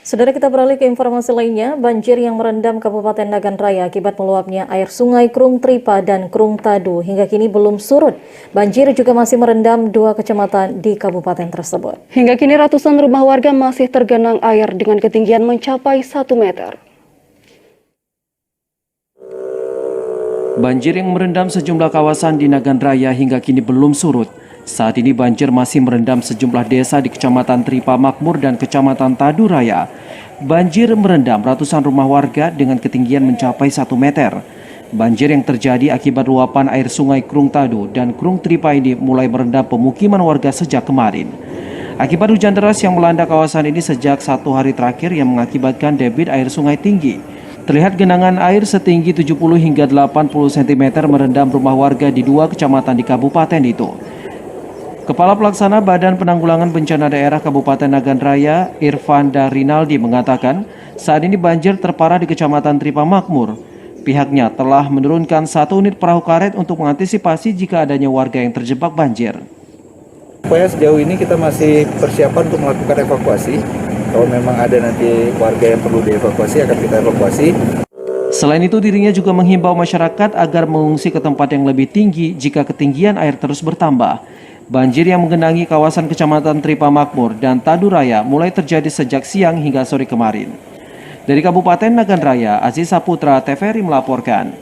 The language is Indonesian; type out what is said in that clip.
Saudara, kita beralih ke informasi lainnya. Banjir yang merendam Kabupaten Nagan Raya akibat meluapnya air sungai Krung Tripa dan Krung Tadu hingga kini belum surut. Banjir juga masih merendam 2 kecamatan di kabupaten tersebut. Hingga kini ratusan rumah warga masih tergenang air dengan ketinggian mencapai 1 meter. Banjir yang merendam sejumlah kawasan di Nagan Raya hingga kini belum surut. Saat ini banjir masih merendam sejumlah desa di Kecamatan Tripa Makmur dan Kecamatan Tadu Raya. Banjir merendam ratusan rumah warga dengan ketinggian mencapai 1 meter. Banjir yang terjadi akibat luapan air sungai Krung Tadu dan Krung Tripa ini mulai merendam pemukiman warga sejak kemarin. Akibat hujan deras yang melanda kawasan ini sejak 1 hari terakhir yang mengakibatkan debit air sungai tinggi. Terlihat genangan air setinggi 70 hingga 80 cm merendam rumah warga di 2 kecamatan di kabupaten itu. Kepala Pelaksana Badan Penanggulangan Bencana Daerah Kabupaten Nagan Raya, Irfanda Rinaldi mengatakan, saat ini banjir terparah di Kecamatan Tripa Makmur. Pihaknya telah menurunkan 1 unit perahu karet untuk mengantisipasi jika adanya warga yang terjebak banjir. Supaya sejauh ini kita masih persiapan untuk melakukan evakuasi. Kalau memang ada nanti warga yang perlu dievakuasi, akan kita evakuasi. Selain itu, dirinya juga menghimbau masyarakat agar mengungsi ke tempat yang lebih tinggi jika ketinggian air terus bertambah. Banjir yang menggenangi kawasan Kecamatan Tripa Makmur dan Tadu Raya mulai terjadi sejak siang hingga sore kemarin. Dari Kabupaten Nagan Raya, Aziz Saputra, TVRI melaporkan.